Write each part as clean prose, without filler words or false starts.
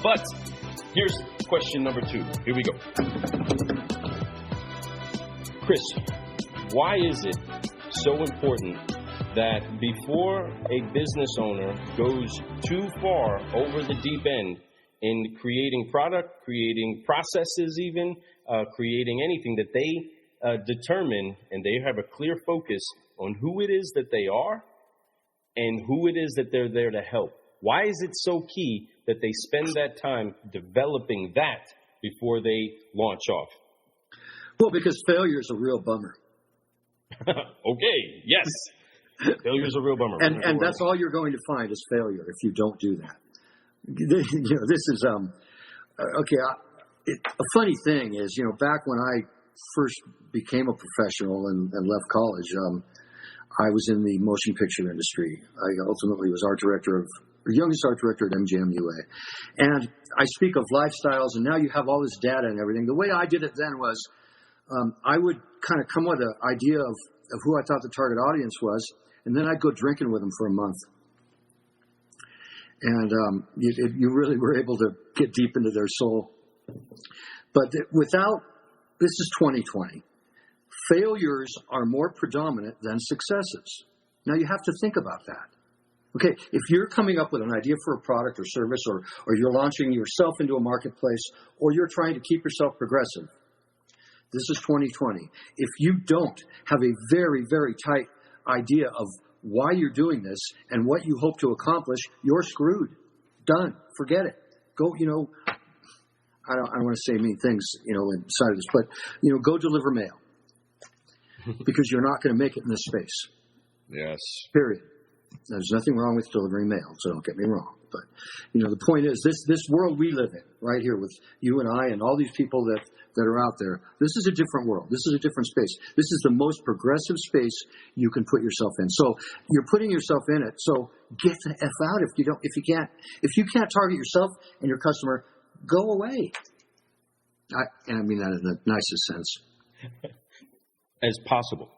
But here's question number 2. Here we go. Chris, why is it so important that before a business owner goes too far over the deep end in creating product, creating processes even, creating anything, that they determine and they have a clear focus on who it is that they are and who it is that they're there to help? Why is it so key that they spend that time developing that before they launch off? Well, because failure is a real bummer. Okay, yes. Failure is a real bummer. And that's all you're going to find is failure if you don't do that. This is, okay, a funny thing is, back when I first became a professional and left college, I was in the motion picture industry. I ultimately was youngest art director at MGM UA. And I speak of lifestyles, and now you have all this data and everything. The way I did it then was I would kind of come with an idea of who I thought the target audience was, and then I'd go drinking with them for a month. And you really were able to get deep into their soul. But this is 2020. Failures are more predominant than successes. Now you have to think about that. Okay, if you're coming up with an idea for a product or service, or you're launching yourself into a marketplace, or you're trying to keep yourself progressive, this is 2020. If you don't have a very, very tight idea of why you're doing this and what you hope to accomplish, you're screwed. Done. Forget it. Go, I don't want to say mean things, inside of this, but, go deliver mail. Because you're not going to make it in this space. Yes. Period. There's nothing wrong with delivering mail, so don't get me wrong. But, the point is, this world we live in, right here with you and I and all these people that are out there, this is a different world. This is a different space. This is the most progressive space you can put yourself in. So you're putting yourself in it. So get the F out if you can't target yourself and your customer, go away. And I mean that in the nicest sense. As possible.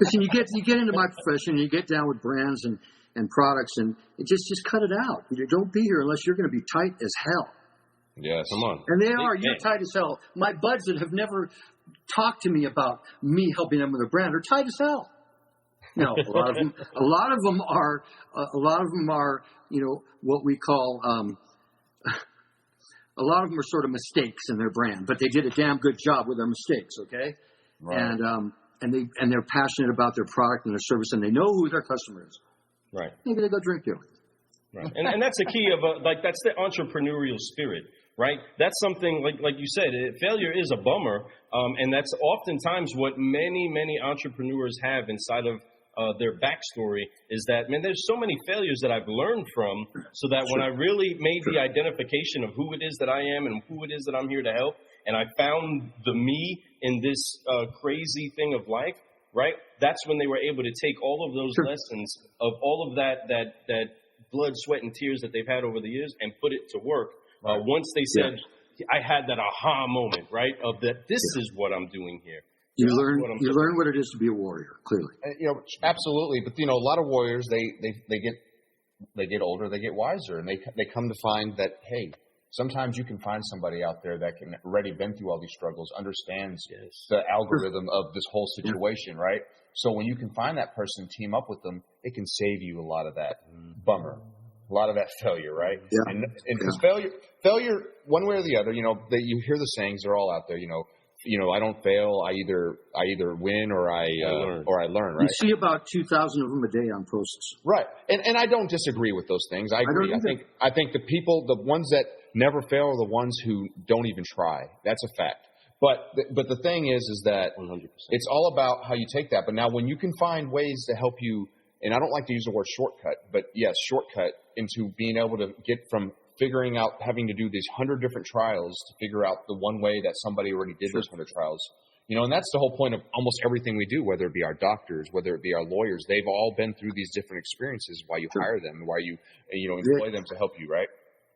Listen, you get into my profession, you get down with brands and products, and it just cut it out. You don't be here unless you're going to be tight as hell. Yes, come on. And they are. You're tight as hell. My buds that have never talked to me about me helping them with a brand are tight as hell. No, a lot of them are, what we call. A lot of them are sort of mistakes in their brand, but they did a damn good job with their mistakes. Okay. Right. And they're passionate about their product and their service, and they know who their customer is. Right. Maybe they go drink there. Right. And that's the key of that's the entrepreneurial spirit, right? That's something like you said, failure is a bummer, and that's oftentimes what many entrepreneurs have inside of their backstory is that, man, there's so many failures that I've learned from, so that when I really made the identification of who it is that I am and who it is that I'm here to help, and I found the me in this crazy thing of life, right? That's when they were able to take all of those lessons of all of that blood, sweat, and tears that they've had over the years and put it to work. Once they said, I had that aha moment, right? Of that, this is what I'm doing here. You learn what it is to be a warrior, clearly. Absolutely. But, a lot of warriors, they get older, they get wiser, and they come to find that, hey, sometimes you can find somebody out there that can already been through all these struggles, understands the algorithm of this whole situation, right? So when you can find that person, team up with them, it can save you a lot of that bummer, a lot of that failure, right? Yeah. And because failure, one way or the other, that you hear the sayings, they're all out there, I don't fail. I either win or I learn. Right. You see about 2,000 of them a day on posts. Right. And I don't disagree with those things. I agree. I think the ones that never fail are the ones who don't even try. That's a fact. But the thing is that 100%. It's all about how you take that. But now when you can find ways to help you, and I don't like to use the word shortcut, but yes, shortcut into being able to get from figuring out having to do these 100 different trials to figure out the one way that somebody already did those 100 trials. And that's the whole point of almost everything we do, whether it be our doctors, whether it be our lawyers. They've all been through these different experiences while you hire them, why you employ them to help you, right?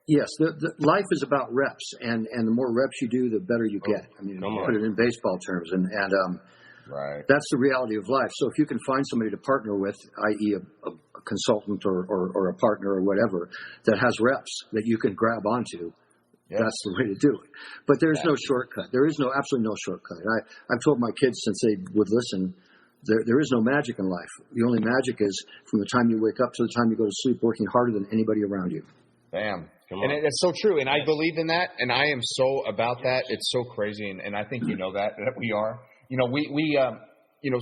Yes, the life is about reps, and the more reps you do, the better you get. I mean, put it in baseball terms. And Right. That's the reality of life. So if you can find somebody to partner with, i.e. a consultant or a partner or whatever, that has reps that you can grab onto, that's the way to do it. But there's no shortcut. There is absolutely no shortcut. I've told my kids since they would listen, there is no magic in life. The only magic is from the time you wake up to the time you go to sleep, working harder than anybody around you. Bam. And it's so true. And I believe in that. And I am so about that. It's so crazy. And I think you know that we are.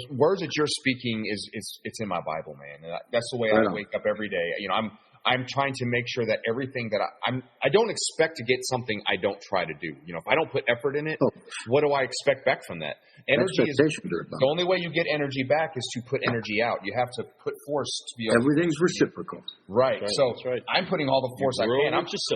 Words that you're speaking it's in my Bible, man. And that's the way I wake up every day. I'm trying to make sure that everything that I don't expect to get something I don't try to do. If I don't put effort in it, what do I expect back from that? Energy is the only way you get energy back is to put energy out. You have to put force to be able everything's reciprocal. Right. So I'm putting all the force I can.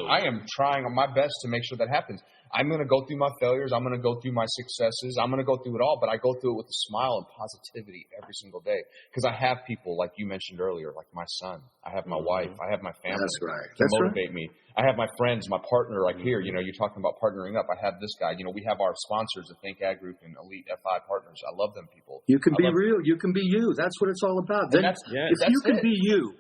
I am trying my best to make sure that happens. I'm going to go through my failures. I'm going to go through my successes. I'm going to go through it all, but I go through it with a smile and positivity every single day because I have people like you mentioned earlier, like my son. I have my wife. I have my family to motivate me. I have my friends, my partner, like here. You're talking about partnering up. I have this guy. We have our sponsors, the Think Ag Group and Elite F5 partners. I love them people. You can be real. You can be you. That's what it's all about. Then, if you can be you,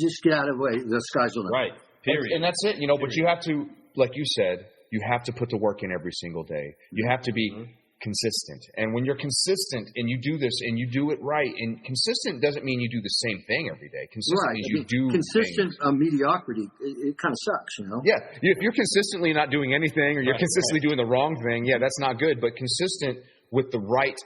just get out of the way. The sky's the limit. Right. Period. And that's it. But you have to, like you said, you have to put the work in every single day. You have to be consistent. And when you're consistent and you do this and you do it right, and consistent doesn't mean you do the same thing every day. Consistent means you do consistent mediocrity. It kind of sucks, Yeah. If you're consistently not doing anything or you're consistently doing the wrong thing, that's not good. But consistent with the right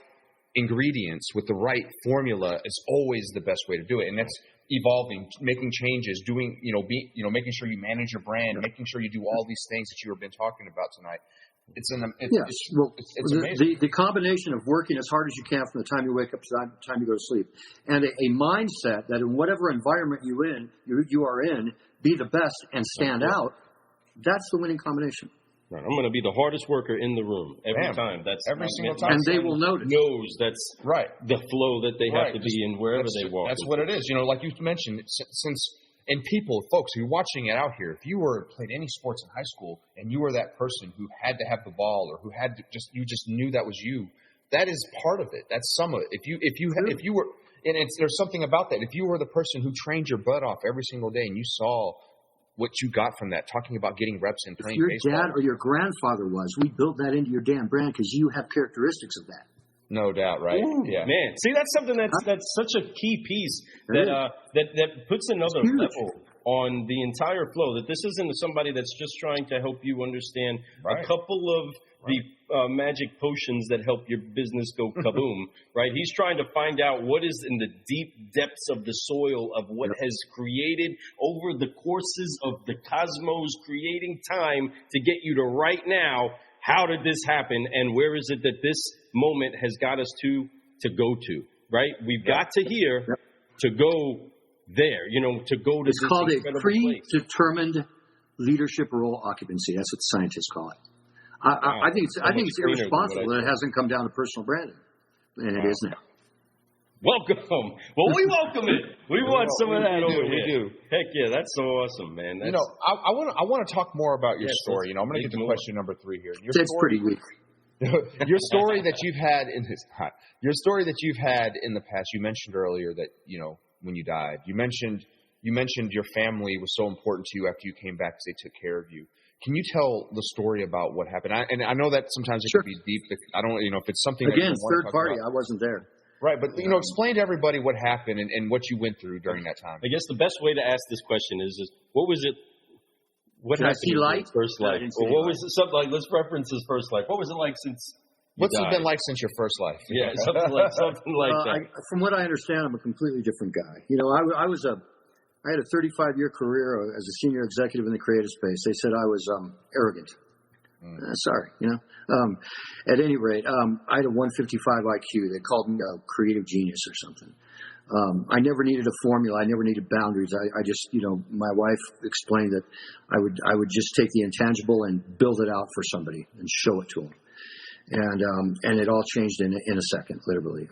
ingredients, with the right formula is always the best way to do it. And that's evolving, making changes, doing, making sure you manage your brand, making sure you do all these things that you have been talking about tonight. It's amazing. The combination of working as hard as you can from the time you wake up to the time you go to sleep, and a mindset that in whatever environment you are in, be the best and stand out. That's the winning combination. Right. I'm going to be the hardest worker in the room every time. That's every single time, and they will notice. That's the flow that they have to be in wherever they walk. That's what it is. Like you mentioned, and people, folks who are watching it out here, if you played any sports in high school and you were that person who had to have the ball or who had to you just knew that was you, that is part of it. That's some of it. If you were, and there's something about that. If you were the person who trained your butt off every single day and you saw what you got from that, talking about getting reps and playing baseball. If your dad or your grandfather we built that into your damn brand because you have characteristics of that. No doubt, right? Ooh, yeah, man. See, that's something that's such a key piece that puts another level on the entire flow. That this isn't somebody that's just trying to help you understand a couple of the magic potions that help your business go kaboom, right? He's trying to find out what is in the deep depths of the soil of what has created over the courses of the cosmos, creating time to get you to right now. How did this happen? And where is it that this moment has got us to go to, right? We've got to here to go there, to go to it's this called a predetermined place. Leadership role occupancy. That's what scientists call it. I think it's irresponsible that it hasn't come down to personal branding, and it is now. Welcome. Well, we welcome it. We want some of that over here. We do. Heck yeah, that's so awesome, man. I want to talk more about your story. I'm going to get to question number 3 here. It's pretty weak. Your story that you've had in the past. You mentioned earlier that when you died, you mentioned your family was so important to you after you came back because they took care of you. Can you tell the story about what happened? I know that sometimes it can be deep. I don't, if it's something again, third party. I wasn't there. Right, but explain to everybody what happened and what you went through during that time. I guess the best way to ask this question is what was it? What happened in his first life? Or what was it? Something like, let's reference his first life. What was it like since? What's it been like since your first life? Yeah, something like that. From what I understand, I'm a completely different guy. I had a 35-year career as a senior executive in the creative space. They said I was arrogant. Sorry, At any rate, I had a 155 IQ. They called me a creative genius or something. I never needed a formula. I never needed boundaries. I just, my wife explained that I would just take the intangible and build it out for somebody and show it to them. And it all changed in a second, literally.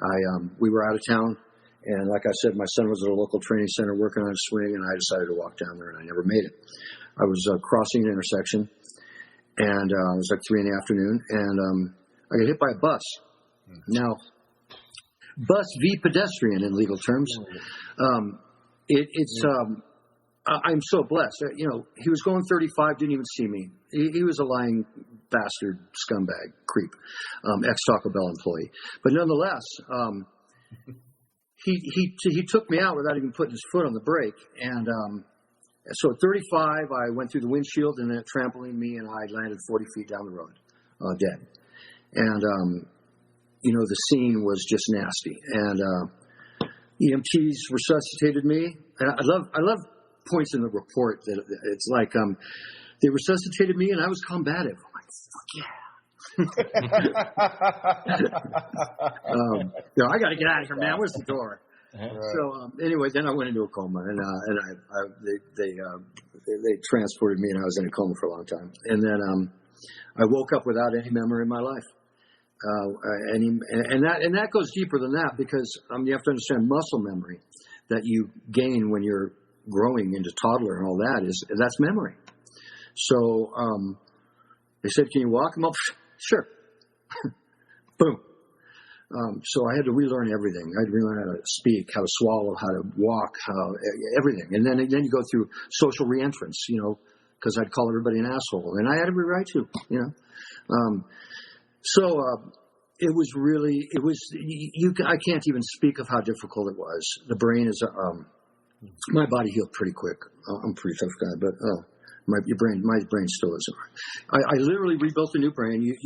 We were out of town. And like I said, my son was at a local training center working on a swing, and I decided to walk down there, and I never made it. I was crossing an intersection, and it was like 3 p.m, and I got hit by a bus. Now, bus v pedestrian in legal terms. I'm so blessed. He was going 35, didn't even see me. He was a lying bastard, scumbag, creep, ex-Taco Bell employee. But nonetheless, he took me out without even putting his foot on the brake. And so at 35, I went through the windshield, and then it trampolined me, and I landed 40 feet down the road, dead. And, the scene was just nasty. And EMTs resuscitated me. And I love points in the report that it's like they resuscitated me, and I was combative. I'm like, fuck yeah. I got to get out of here, man. Where's the door? Right. So anyway, then I went into a coma, and they transported me, and I was in a coma for a long time. And then I woke up without any memory in my life. And that goes deeper than that, because you have to understand muscle memory that you gain when you're growing into toddler and all that's memory. So they said, "Can you walk?" I'm up, sure. Boom. So I had to relearn everything. I had to relearn how to speak, how to swallow, how to walk, everything. And then you go through social reentrance, because I'd call everybody an asshole, and I had every right to, So I can't even speak of how difficult it was. The brain is, my body healed pretty quick. I'm a pretty tough guy, but my brain still isn't. I literally rebuilt a new brain.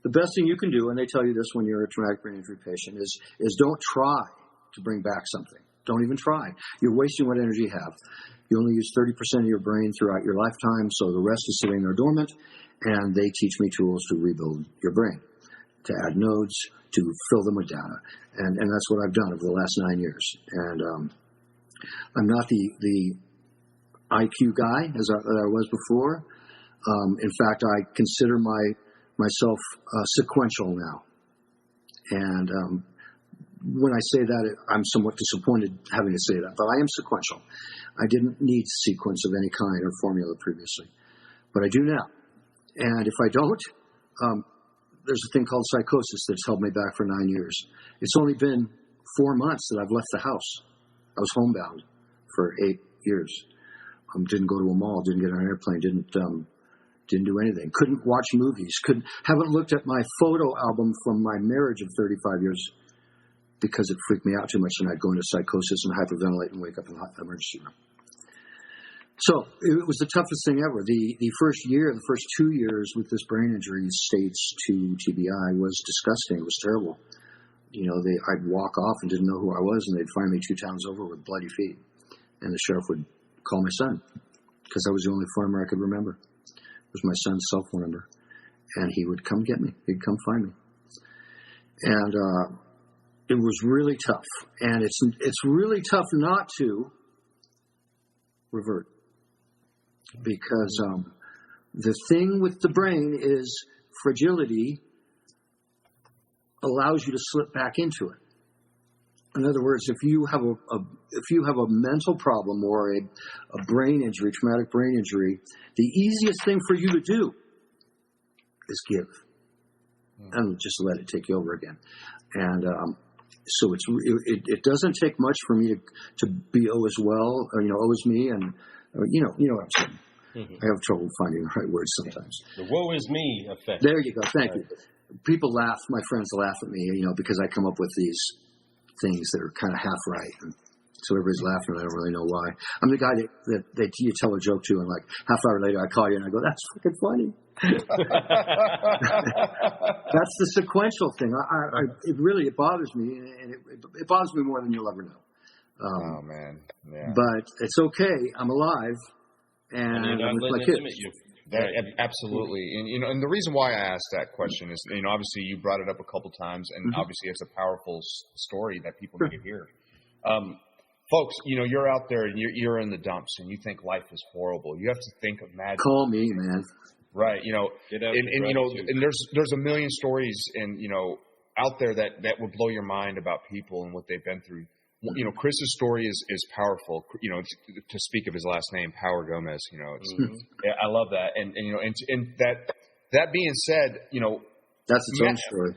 The best thing you can do, and they tell you this when you're a traumatic brain injury patient, is don't try to bring back something. Don't even try. You're wasting what energy you have. You only use 30% of your brain throughout your lifetime, so the rest is sitting there dormant, and they teach me tools to rebuild your brain, to add nodes, to fill them with data. And that's what I've done over the last 9 years. And I'm not the IQ guy as I was before. In fact, I consider myself sequential now. And when I say that, I'm somewhat disappointed having to say that, but I am sequential. I didn't need sequence of any kind or formula previously, but I do now. And if I don't, there's a thing called psychosis that's held me back for 9 years. It's only been 4 months that I've left the house. I was homebound for 8 years. Didn't go to a mall, didn't get on an airplane, didn't do anything. Couldn't watch movies. Haven't looked at my photo album from my marriage of 35 years because it freaked me out too much, and I'd go into psychosis and hyperventilate and wake up in the emergency room. So it was the toughest thing ever. The first 2 years with this brain injury, stage 2 TBI, was disgusting. It was terrible. I'd walk off and didn't know who I was, and they'd find me 2 towns over with bloody feet. And the sheriff would call my son, because I was the only phone number I could remember. It was my son's cell phone number. And he would come get me. He'd come find me. And it was really tough. And it's really tough not to revert. Because the thing with the brain is fragility allows you to slip back into it. In other words, if you have a mental problem or a brain injury, traumatic brain injury, the easiest thing for you to do is give, and just let it take you over again. And so it doesn't take much for me to be as well, or as me, and you know what I'm saying. Mm-hmm. I have trouble finding the right words sometimes. The woe is me effect. There you go. Thank you. People laugh. My friends laugh at me, because I come up with these things that are kind of half right. And so everybody's laughing, and I don't really know why. I'm the guy that you tell a joke to, and like half an hour later I call you and I go, "That's fucking funny." That's the sequential thing. It bothers me, and it bothers me more than you'll ever know. Oh man, yeah. But it's okay. I'm alive, and I'm with my kids. Absolutely. And the reason why I asked that question is, obviously you brought it up a couple times, and obviously it's a powerful story that people need to hear. Folks, you're out there and you're in the dumps and you think life is horrible. You have to think of magic. Call me, man. Right. And there's a million stories out there that would blow your mind about people and what they've been through. Chris's story is powerful. To speak of his last name, Power Gomez. I love that. And that being said, that's its own story.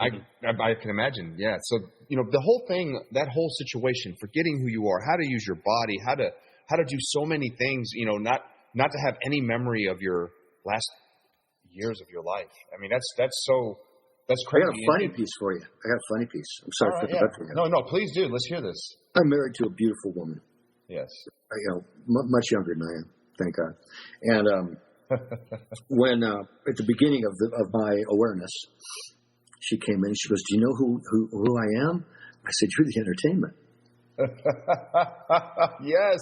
I can imagine. Yeah. So, the whole thing, that whole situation, forgetting who you are, how to use your body, how to do so many things, not to have any memory of your last years of your life. I mean, that's crazy. I got a funny piece for you. I'm sorry for interrupting you. No, please do. Let's hear this. I'm married to a beautiful woman. Yes. Much younger than I am, thank God. And when at the beginning of my awareness, she came in and she goes, "Do you know who I am?" I said, "You're the entertainment." Yes.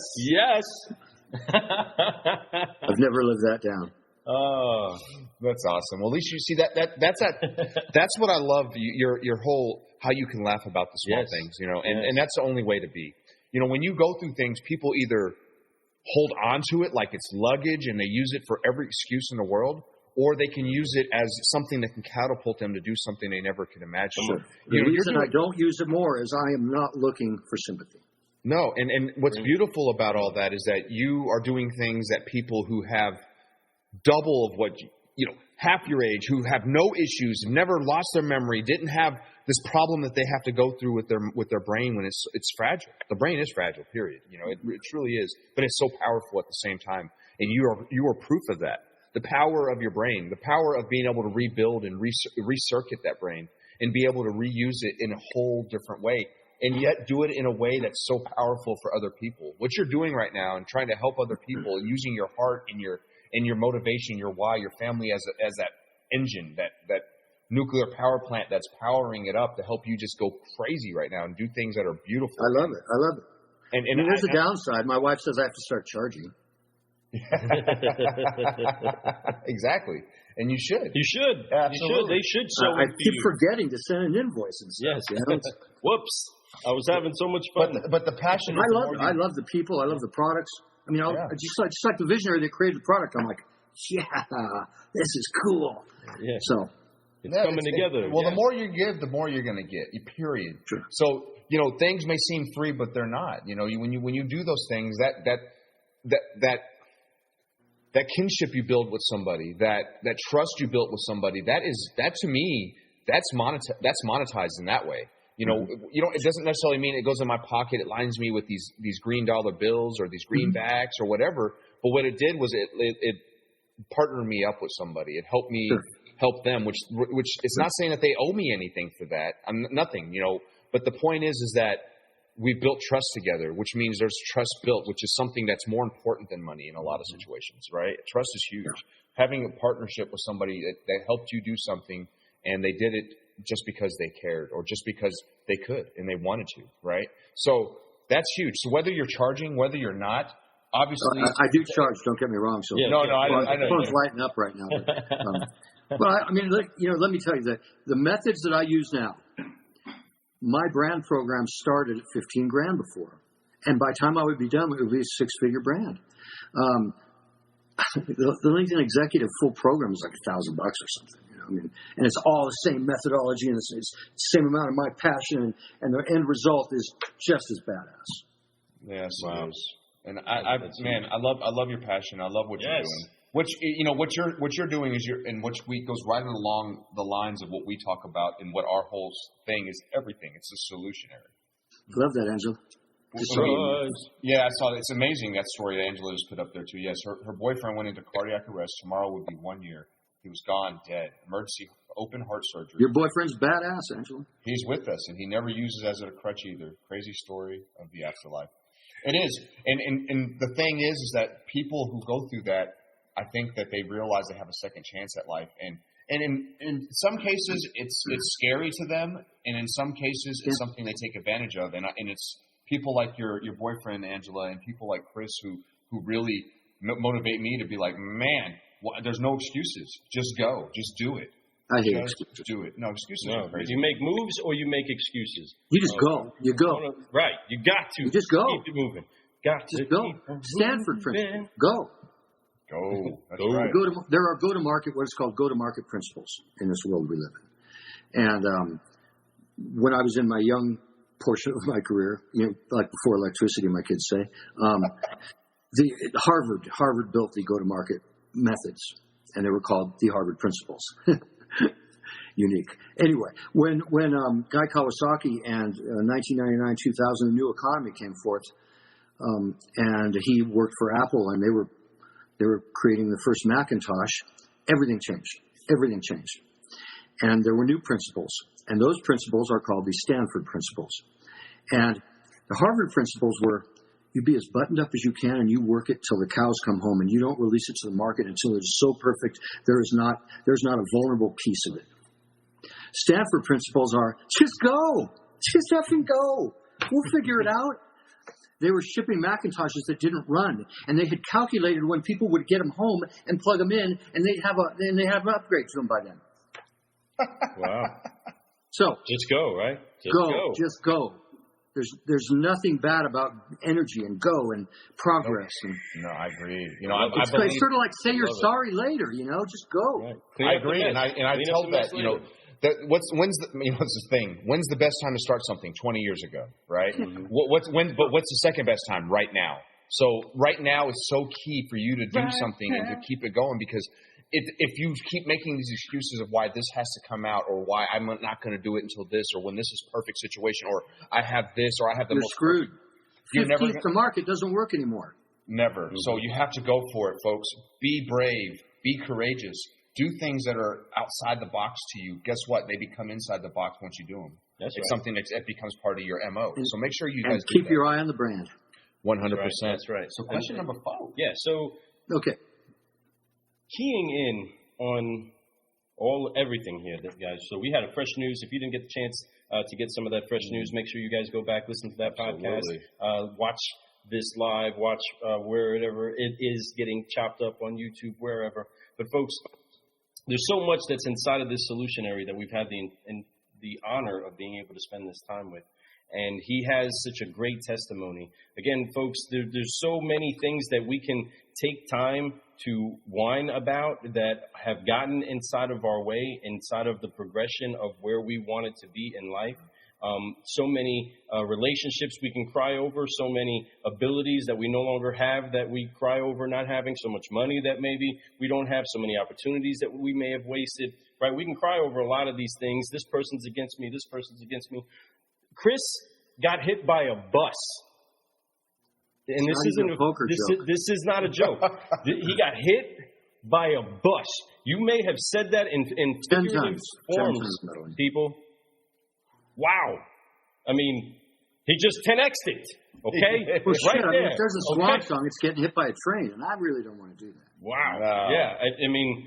I've never lived that down. Oh, that's awesome. Well, at least you see that's what I love. Your whole, how you can laugh about the small things, and that's the only way to be. When you go through things, people either hold on to it like it's luggage and they use it for every excuse in the world, or they can use it as something that can catapult them to do something they never could imagine. Sure. The reason I don't use it more is I am not looking for sympathy. No, and what's beautiful about all that is that you are doing things that people who have double of what half your age, who have no issues, never lost their memory, didn't have this problem that they have to go through with their brain when it's fragile. The brain is fragile, period. It truly is, but it's so powerful at the same time, and you are proof of that. The power of your brain, the power of being able to rebuild and recircuit that brain and be able to reuse it in a whole different way, and yet do it in a way that's so powerful for other people. What you're doing right now and trying to help other people and using your heart and your motivation, your why, your family as that engine, that nuclear power plant that's powering it up to help you just go crazy right now and do things that are beautiful. I love it. And there's a downside. My wife says I have to start charging. Exactly. And you should. You should. Absolutely. They should. I keep forgetting to send an invoice and stuff. Yes. Whoops. I was having so much fun. But the passion. I love the people. I love the products. I mean, just like the visionary that created the product. I'm like, this is cool. Yeah. So it's coming together. The more you give, the more you're going to get. Period. Sure. So things may seem free, but they're not. When you do those things, that kinship you build with somebody, that trust you built with somebody, that to me, that's monetized in that way. It doesn't necessarily mean it goes in my pocket. It lines me with these green dollar bills or these greenbacks or whatever. But what it did was it partnered me up with somebody. It helped me help them, which it's not saying that they owe me anything for that. I'm nothing, But the point is that we built trust together, which means there's trust built, which is something that's more important than money in a lot of situations, right? Trust is huge. Yeah. Having a partnership with somebody that helped you do something and they did it just because they cared or just because they could and they wanted to, right? So that's huge. So whether you're charging, whether you're not, obviously... I do charge, don't get me wrong. So I know. The phone's lighting up right now. But, let me tell you that the methods that I use now, my brand program started at $15,000 before. And by the time I would be done, it would be a six-figure brand. The LinkedIn Executive full program is like $1,000 or something. And it's all the same methodology, and it's the same amount of my passion, and the end result is just as badass. Yes, wow. And I love your passion. I love what you're doing. What you're doing is which goes right along the lines of what we talk about, and what our whole thing is. Everything. It's a solutionary. Love that, Angela. Yeah, I saw it. It's amazing, that story that Angela just put up there too. Yes, her boyfriend went into cardiac arrest. Tomorrow would be 1 year. He was gone, dead. Emergency open heart surgery. Your boyfriend's badass, Angela. He's with us, and he never uses it as a crutch either. Crazy story of the afterlife. It is. And the thing is that people who go through that, I think that they realize they have a second chance at life. And in some cases, it's scary to them. And in some cases, it's something they take advantage of. And it's people like your boyfriend, Angela, and people like Chris who really motivate me to be like, man, there's no excuses. Just go. Just do it. I hate excuses. Do it. No, excuses are crazy. You make moves or you make excuses. You just go. You go. Right. You got to. You just go. Keep it moving. Got to. Just go. Stanford principle. Go. Go. That's right. There are what's called go-to-market principles in this world we live in. And when I was in my young portion of my career, like before electricity, my kids say, Harvard built the go-to-market methods, and they were called the Harvard principles. unique. Anyway, when Guy Kawasaki and 1999, 2000, the new economy came forth, and he worked for Apple, and they were creating the first Macintosh. Everything changed, and there were new principles, and those principles are called the Stanford principles. And the Harvard principles were: you be as buttoned up as you can, and you work it till the cows come home, and you don't release it to the market until it's so perfect there's not a vulnerable piece of it. Stanford principles are: just go, just effing go. We'll figure it out. They were shipping Macintoshes that didn't run, and they had calculated when people would get them home and plug them in, and they'd have an upgrade to them by then. Wow. So just go, right? Just go. There's nothing bad about energy and go and progress. No, I agree. It's sort of like say you're sorry later. Just go. Right. I agree, and I tell that when's the thing? When's the best time to start something? 20 years ago, right? Mm-hmm. What's the second best time? Right now. So right now is so key for you to do something and to keep it going, because if you keep making these excuses of why this has to come out, or why I'm not going to do it until this, or when this is perfect situation, or I have this, or I have the You're most screwed. You're 15th to market doesn't work anymore. Never. Mm-hmm. So you have to go for it, folks. Be brave. Be courageous. Do things that are outside the box to you. Guess what? They become inside the box once you do them. It's something that becomes part of your MO. So make sure you guys keep your eye on the brand. 100%. That's right. So question number 4. Yeah. So okay. Keying in on everything here, guys. So we had a fresh news. If you didn't get the chance to get some of that fresh news, make sure you guys go back, listen to that podcast, watch this live, watch wherever it is getting chopped up on YouTube, wherever. But folks, there's so much that's inside of this solutionary that we've had the honor of being able to spend this time with. And he has such a great testimony. Again, folks, there's so many things that we can take time to whine about that have gotten inside of our way, inside of the progression of where we wanted to be in life. So many relationships we can cry over, so many abilities that we no longer have that we cry over not having, so much money that maybe we don't have, so many opportunities that we may have wasted, right? We can cry over a lot of these things. This person's against me. This person's against me. Chris got hit by a bus. And this isn't this is not a joke. He got hit by a bus. You may have said that in figurative forms, people. Wow. I mean, he just 10x'd it. Okay? Well, right there. If there's a swan song, it's getting hit by a train, and I really don't want to do that. Wow. Yeah. I mean,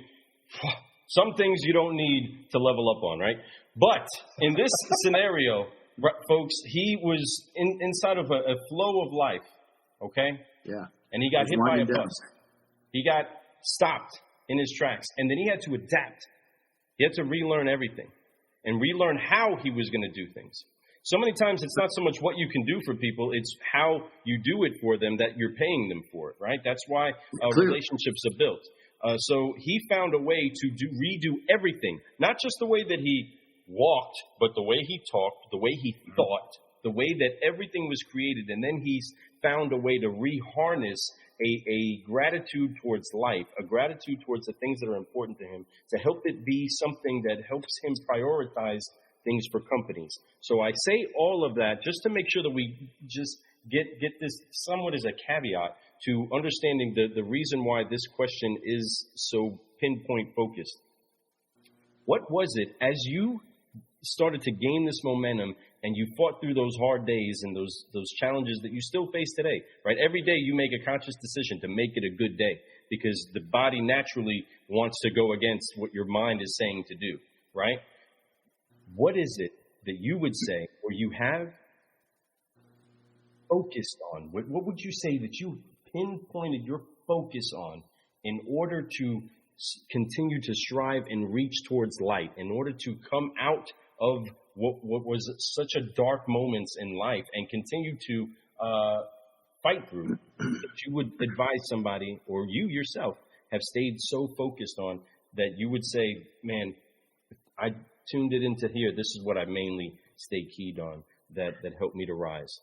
some things you don't need to level up on, right? But in this scenario, folks, he was inside of a flow of life, okay? Yeah. And he got hit by a bus. He got stopped in his tracks, and then he had to adapt. He had to relearn everything and relearn how he was going to do things. So many times it's not so much what you can do for people, it's how you do it for them that you're paying them for it, right? That's why relationships are built. So he found a way to redo everything, not just the way that he walked, but the way he talked, the way he thought, the way that everything was created. And then he's found a way to reharness a gratitude towards life, a gratitude towards the things that are important to him, to help it be something that helps him prioritize things for companies. So I say all of that just to make sure that we just get this somewhat as a caveat to understanding the reason why this question is so pinpoint focused. What was it as you started to gain this momentum and you fought through those hard days and those challenges that you still face today, right? Every day you make a conscious decision to make it a good day because the body naturally wants to go against what your mind is saying to do, right? What is it that you would say or you have focused on? What would you say that you pinpointed your focus on in order to continue to strive and reach towards light, in order to come out of what was such a dark moments in life and continue to fight through, that you would advise somebody or you yourself have stayed so focused on that you would say, man, I tuned it into here. This is what I mainly stay keyed on that helped me to rise.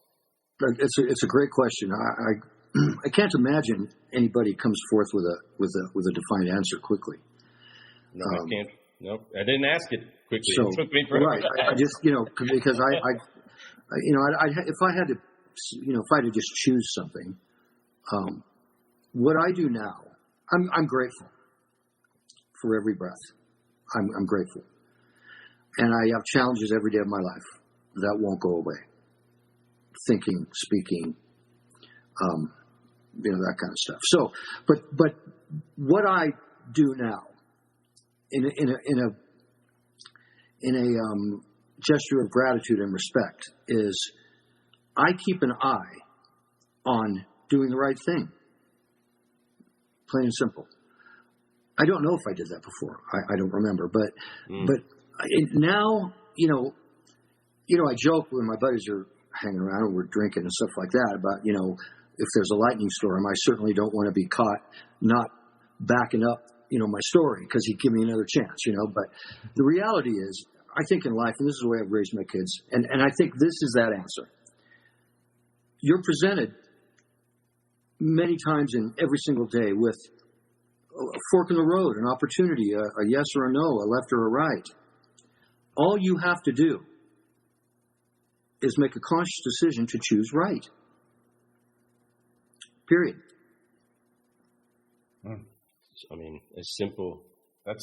It's a great question. I can't imagine anybody comes forth with a defined answer quickly. No, I can't. Nope, I didn't ask it. quickly. So, It took me forever. right. I just, because if I had to just choose something, what I do now, I'm grateful for every breath. I'm grateful. And I have challenges every day of my life that won't go away. Thinking, speaking, that kind of stuff. So, but what I do now, in a gesture of gratitude and respect, is I keep an eye on doing the right thing. Plain and simple. I don't know if I did that before. I don't remember, but now, I joke when my buddies are hanging around and we're drinking and stuff like that about, if there's a lightning storm, I certainly don't want to be caught not backing up, my story because he'd give me another chance, but the reality is, I think in life, and this is the way I've raised my kids, and I think this is that answer. You're presented many times in every single day with a fork in the road, an opportunity, a yes or a no, a left or a right. All you have to do is make a conscious decision to choose right. Period. I mean, it's simple. It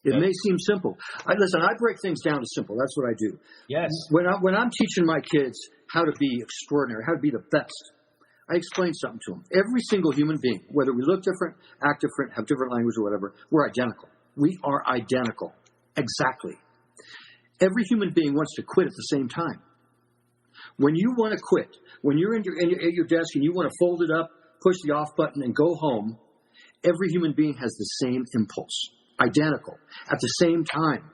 may seem simple. Listen, I break things down to simple. That's what I do. Yes. When I'm teaching my kids how to be extraordinary, how to be the best, I explain something to them. Every single human being, whether we look different, act different, have different language or whatever, we're identical. We are identical. Exactly. Every human being wants to quit at the same time. When you want to quit, when you're at your desk and you want to fold it up, push the off button and go home, every human being has the same impulse. Identical. At the same time.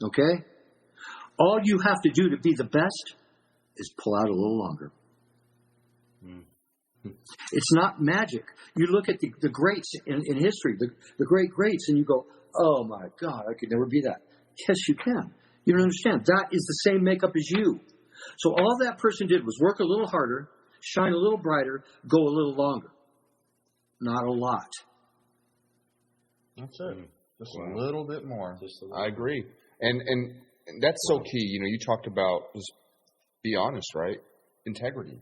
Okay? All you have to do to be the best is pull out a little longer. It's not magic. You look at the greats in history, the great greats, and you go, oh my God, I could never be that. Yes, you can. You don't understand. That is the same makeup as you. So all that person did was work a little harder, shine a little brighter, go a little longer. Not a lot. That's it. Just a little bit more. I agree. And that's so key. You talked about, just be honest, right? Integrity.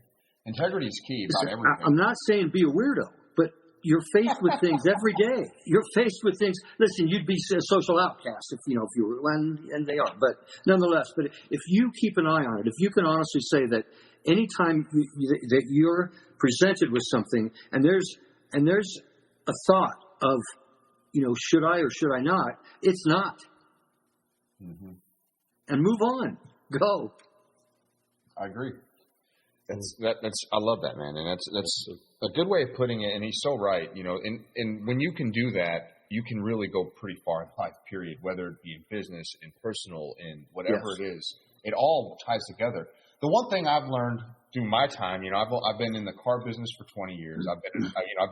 Integrity is key about everything. I'm not saying be a weirdo, but you're faced with things every day. You're faced with things. Listen, you'd be a social outcast if you were, and they are. But nonetheless, but if you keep an eye on it, if you can honestly say that anytime that you're presented with something, and there's a thought of, should I or should I not? It's not. Mm-hmm. And move on. Go. I agree. That's I love that, man, and that's a good way of putting it. And he's so right. And when you can do that, you can really go pretty far in life. Period. Whether it be in business, in personal, in whatever it is, it all ties together. The one thing I've learned through my time, I've been in the car business for 20 years. I've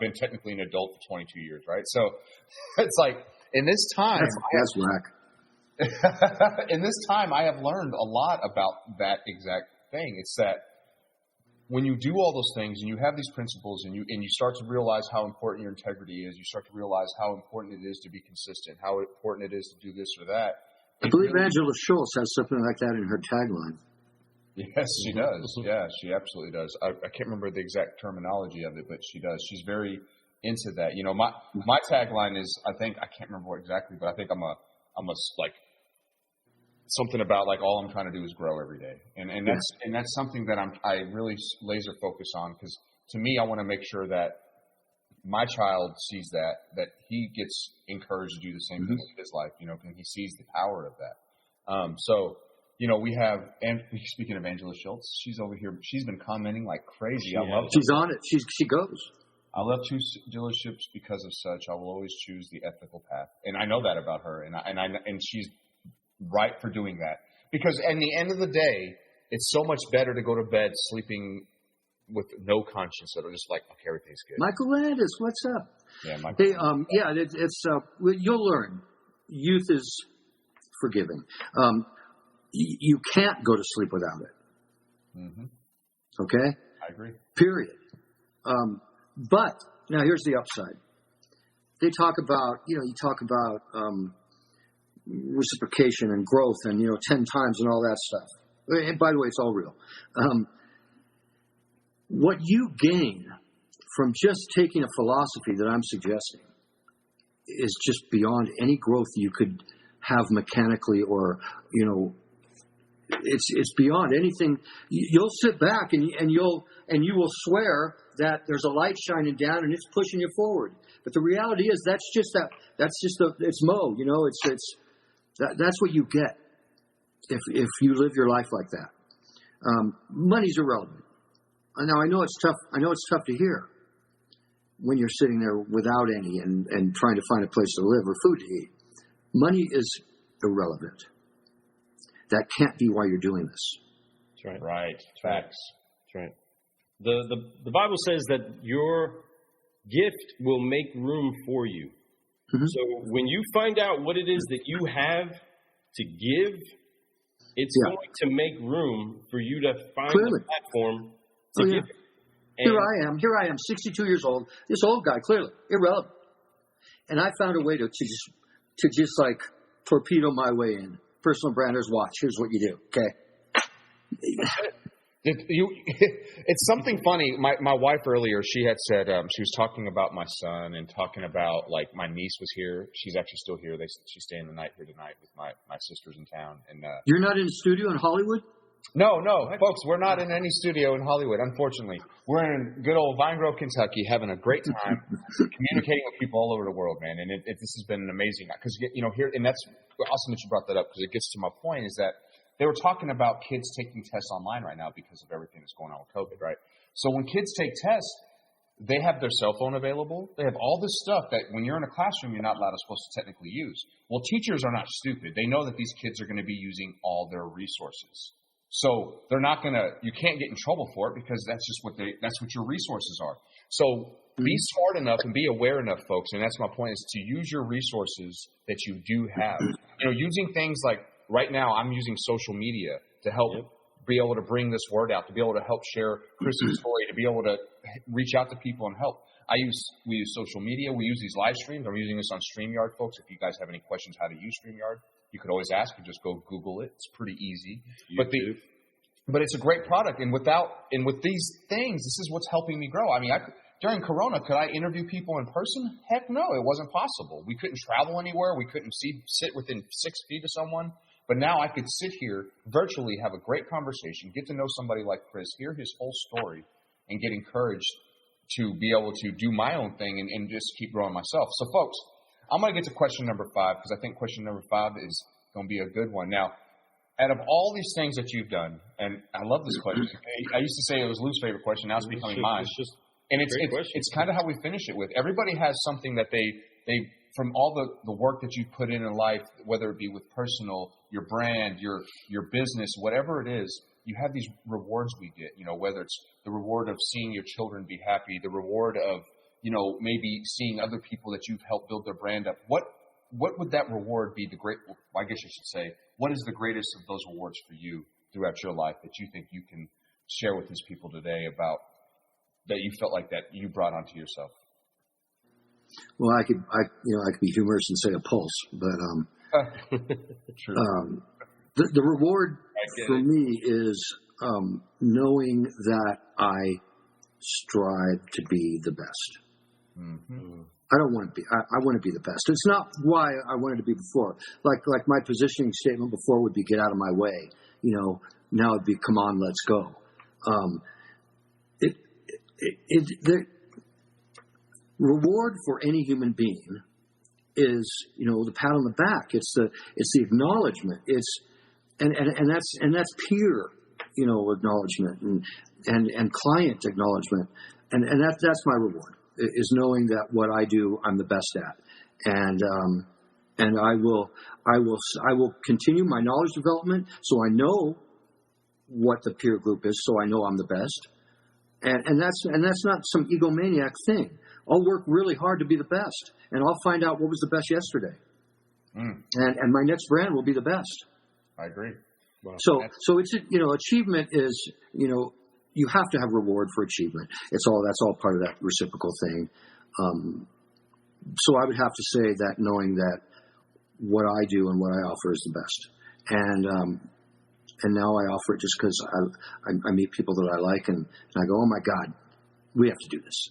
been technically an adult for 22 years, right? So it's like in this time, that's whack. In this time, I have learned a lot about that exact thing. It's that when you do all those things and you have these principles and you start to realize how important your integrity is, you start to realize how important it is to be consistent, how important it is to do this or that. I believe Angela Schultz has something like that in her tagline. Yes, she does. Yeah, she absolutely does. I can't remember the exact terminology of it, but she does. She's very into that. My tagline is, I can't remember what exactly, but I think I'm a something about like all I'm trying to do is grow every day, and that's something that I really laser focus on, because to me I want to make sure that my child sees that he gets encouraged to do the same thing in his life, and he sees the power of that. So we have, and speaking of Angela Schultz, she's over here. She's been commenting like crazy. I love. She's on it. She goes. I love two dealerships because of such. I will always choose the ethical path, and I know that about her, and she's right for doing that, because at the end of the day, it's so much better to go to bed sleeping with no conscience, or just like, okay, everything's good. Michael Landis, what's up? Yeah, Michael. It's you'll learn. Youth is forgiving. You can't go to sleep without it. Mm-hmm. Okay? I agree. Period. But now here's the upside. They talk about, reciprocation and growth and 10 times and all that stuff. And by the way, it's all real. What you gain from just taking a philosophy that I'm suggesting is just beyond any growth you could have mechanically, or it's beyond anything. You'll sit back and you will swear that there's a light shining down and it's pushing you forward. But the reality is it's Mo. That's what you get if you live your life like that. Money's irrelevant. Now I know it's tough. I know it's tough to hear when you're sitting there without any and trying to find a place to live or food to eat. Money is irrelevant. That can't be why you're doing this. That's right. Right. Facts. That's right. The Bible says that your gift will make room for you. Mm-hmm. So when you find out what it is that you have to give, it's going to make room for you to find a platform to give it. And Here I am, 62 years old. This old guy, clearly irrelevant. And I found a way to just like torpedo my way in. Personal branders, watch. Here's what you do. Okay. It's something funny. My wife earlier, she had said she was talking about my son and talking about, like, my niece was here. She's actually still here. She's staying the night here tonight with my sisters in town. And you're not in a studio in Hollywood? No, folks, we're not in any studio in Hollywood, unfortunately. We're in good old Vine Grove, Kentucky, having a great time communicating with people all over the world, man. And this has been amazing. Because, here, and that's awesome that you brought that up, because it gets to my point, is that they were talking about kids taking tests online right now because of everything that's going on with COVID, right? So when kids take tests, they have their cell phone available. They have all this stuff that when you're in a classroom, you're not supposed to technically use. Well, teachers are not stupid. They know that these kids are going to be using all their resources. So they're not going to, you can't get in trouble for it, because that's just that's what your resources are. So be smart enough and be aware enough, folks. And that's my point, is to use your resources that you do have. Using things like, right now, I'm using social media to help be able to bring this word out, to be able to help share Chris's story, to be able to reach out to people and help. We use social media. We use these live streams. I'm using this on StreamYard, folks. If you guys have any questions how to use StreamYard, you could always ask. You just go Google it. It's pretty easy. But it's a great product. And with these things, this is what's helping me grow. I mean, during Corona, could I interview people in person? Heck no, it wasn't possible. We couldn't travel anywhere. We couldn't sit within 6 feet of someone. But now I could sit here virtually, have a great conversation, get to know somebody like Chris, hear his whole story, and get encouraged to be able to do my own thing and just keep growing myself. So, folks, I'm going to get to question number 5, because I think question number 5 is going to be a good one. Now, out of all these things that you've done, and I love this question. I used to say it was Lou's favorite question. Now it's becoming mine. And it's kind of how we finish it with. Everybody has something that they from all the work that you've put in life, whether it be with personal, your brand, your business, whatever it is, you have these rewards we get, whether it's the reward of seeing your children be happy, the reward of, maybe seeing other people that you've helped build their brand up. What would that reward be? I guess I should say, what is the greatest of those rewards for you throughout your life that you think you can share with these people today about that you felt like that you brought onto yourself? Well, I could be humorous and say a pulse, but the reward for me is knowing that I strive to be the best. Mm-hmm. I don't want to be. I want to be the best. It's not why I wanted to be before. Like my positioning statement before would be "get out of my way." Now it'd be "come on, let's go." The reward for any human being is the pat on the back. It's the acknowledgement. And that's peer acknowledgement and client acknowledgement. And that's my reward, is knowing that what I do I'm the best at. And I will continue my knowledge development so I know what the peer group is, so I know I'm the best. And that's not some egomaniac thing. I'll work really hard to be the best, and I'll find out what was the best yesterday. And my next brand will be the best. I agree. Well, so it's achievement is you have to have reward for achievement. That's all part of that reciprocal thing. So I would have to say that knowing that what I do and what I offer is the best. And now I offer it just because I meet people that I like, and I go, oh my God, we have to do this.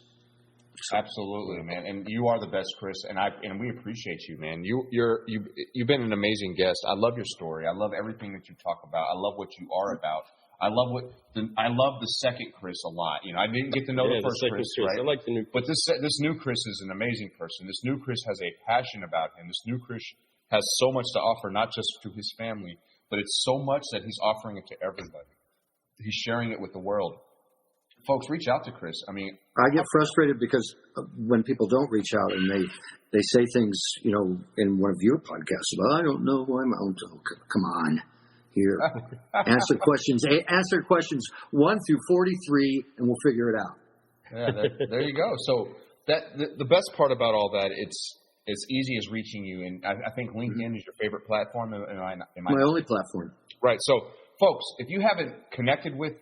Absolutely, man. And you are the best, Chris. And we appreciate you, man. You've been an amazing guest. I love your story. I love everything that you talk about. I love what you are about. I love the second Chris a lot. You know, I didn't get to know the first Chris, right? I like the new Chris. But this new Chris is an amazing person. This new Chris has a passion about him. This new Chris has so much to offer, not just to his family, but it's so much that he's offering it to everybody. He's sharing it with the world. Folks, reach out to Chris. I mean, I get frustrated because when people don't reach out and they say things, you know, in one of your podcasts about, I don't know who I'm on. Come on, here, answer questions 1 through 43, and we'll figure it out. Yeah, there you go. So the best part about all that, it's as easy as reaching you, and I think LinkedIn is your favorite platform. My only platform. Right. So, folks, if you haven't connected with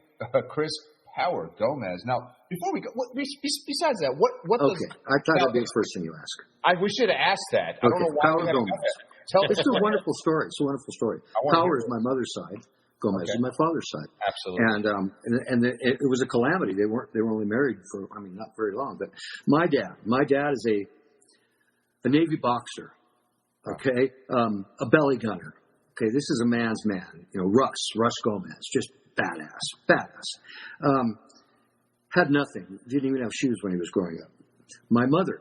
Chris Power Gomez, now before we go, besides that, what? Okay, I thought that'd be the first thing you ask. We should have asked that. I don't know why Power we haven't Gomez. Tell It's a wonderful story. It's a wonderful story. Power is my mother's side. Gomez is my father's side. Absolutely. And it was a calamity. They were only married for, not very long. But my dad is a Navy boxer. Okay, a belly gunner. Okay, this is a man's man. You know, Russ Gomez, just badass. Had nothing. Didn't even have shoes when he was growing up. My mother,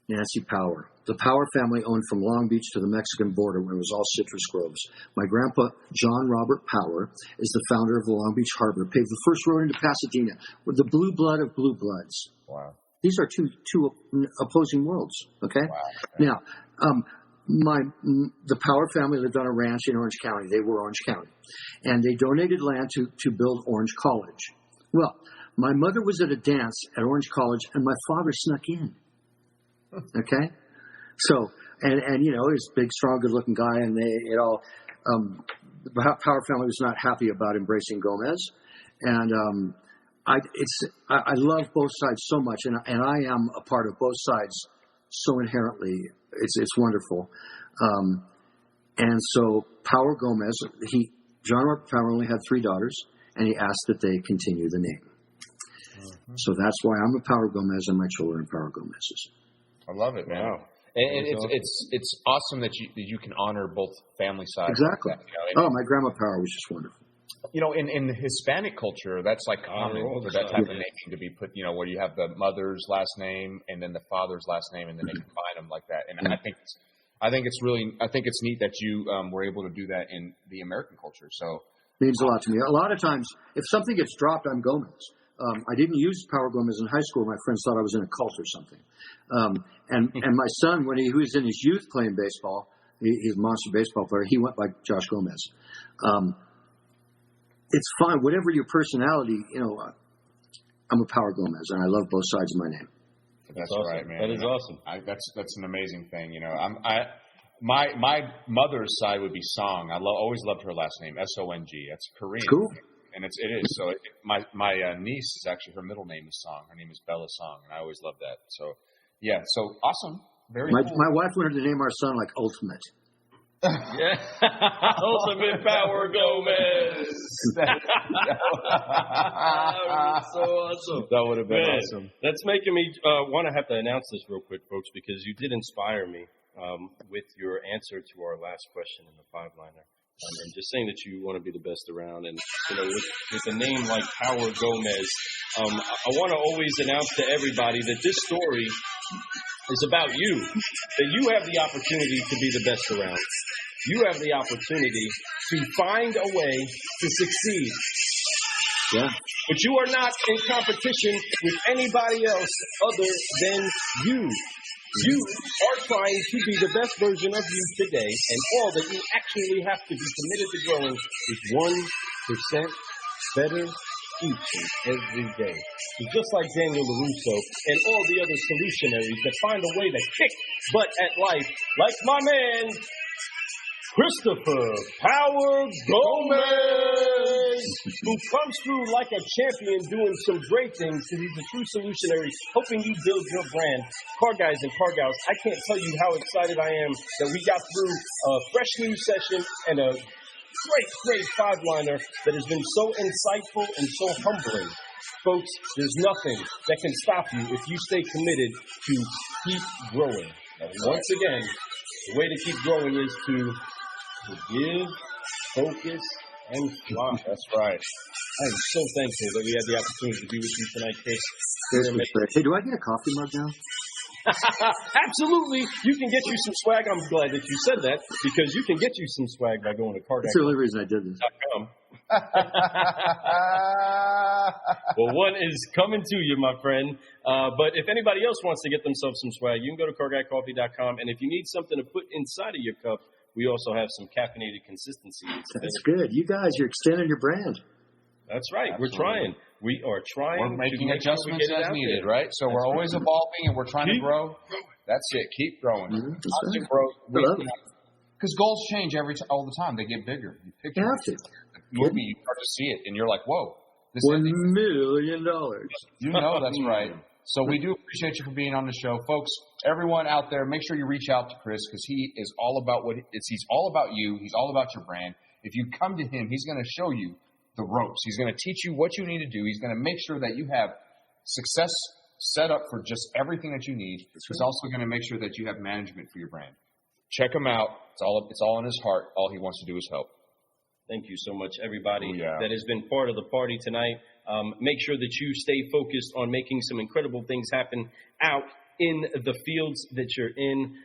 Nancy Power. The Power family owned from Long Beach to the Mexican border when it was all citrus groves. My grandpa, John Robert Power, is the founder of the Long Beach Harbor, paved the first road into Pasadena with the blue blood of blue bloods. Wow. These are two opposing worlds, okay? Wow. Now, the Power family lived on a ranch in Orange County. They were Orange County. And they donated land to build Orange College. Well, my mother was at a dance at Orange College, and my father snuck in. Okay? So, and you know, he's a big, strong, good-looking guy, and the Power family was not happy about embracing Gomez. And I love both sides so much, and I am a part of both sides so inherently. It's wonderful. And so Power Gomez, John Robert Power only had 3 daughters, and he asked that they continue the name. Mm-hmm. So that's why I'm a Power Gomez, and my children are Power Gomez's. I love it, man. Wow. And it's awesome that you can honor both family sides. Exactly. Like that, you know? My grandma Power was just wonderful. You know, in the Hispanic culture, that's like common for that type of naming to be put, you know, where you have the mother's last name and then the father's last name, and then they combine them like that. And I think it's neat that you were able to do that in the American culture. So it means a lot to me. A lot of times, if something gets dropped, I'm Gomez. I didn't use Power Gomez in high school. My friends thought I was in a cult or something. And my son, when he was in his youth playing baseball, he's a monster baseball player. He went by Josh Gomez. It's fine. Whatever your personality, you know, I'm a Power Gomez, and I love both sides of my name. That's awesome. right, man. That is awesome. That's an amazing thing. You know, my mother's side would be Song. I always loved her last name, Song. That's Korean. Cool. And it is. So my niece is actually, her middle name is Song. Her name is Bella Song, and I always loved that. So yeah. So awesome. Very cool. My wife wanted to name our son like Ultimate. Yeah. Ultimate Power Gomez. That would be so awesome. That would have been awesome. That's making me want to have to announce this real quick, folks, because you did inspire me with your answer to our last question in the 5-liner. And just saying that you want to be the best around, and you know, with a name like Power Gomez, I want to always announce to everybody that this story is about you. That you have the opportunity to be the best around. You have the opportunity to find a way to succeed. Yeah. But you are not in competition with anybody else other than you. You are trying to be the best version of you today, and all that you actually have to be committed to growing is 1% better each and every day. It's just like Daniel LaRusso and all the other solutionaries that find a way to kick butt at life, like my man, Christopher Power Gomez, who comes through like a champion doing some great things because he's a true solutionary, helping you build your brand. Car guys and car gals, I can't tell you how excited I am that we got through a fresh news session and a great five-liner that has been so insightful and so humbling. Folks, there's nothing that can stop you if you stay committed to keep growing. And once again, the way to keep growing is to forgive, focus, and fly. That's right. I am so thankful that we had the opportunity to be with you tonight, Chris. Hey, do I get a coffee mug now? Absolutely. You can get you some swag. I'm glad that you said that because you can get you some swag by going to That's the only reason I did this. Well, one is coming to you, my friend. But if anybody else wants to get themselves some swag, you can go to carguycoffee.com. And if you need something to put inside of your cup, we also have some caffeinated consistency. That's good. You guys, you're extending your brand. That's right. Absolutely. We're trying. We are trying. We're making adjustments as needed, right? So we're always evolving and we're trying to grow. That's it. Keep growing. Constant growth. Because goals change all the time. They get bigger. You pick you have to. The movie, you start to see it, and you're like, whoa. This $1 million. You know that's right. So we do appreciate you for being on the show. Folks, everyone out there, make sure you reach out to Chris because he is all about he's all about you. He's all about your brand. If you come to him, he's going to show you the ropes. He's going to teach you what you need to do. He's going to make sure that you have success set up for just everything that you need. He's also going to make sure that you have management for your brand. Check him out. It's all in his heart. All he wants to do is help. Thank you so much, everybody that has been part of the party tonight. Make sure that you stay focused on making some incredible things happen out in the fields that you're in.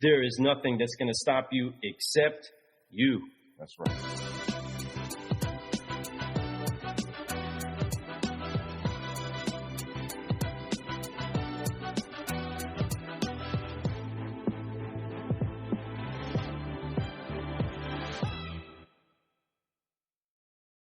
There is nothing that's going to stop you except you. That's right.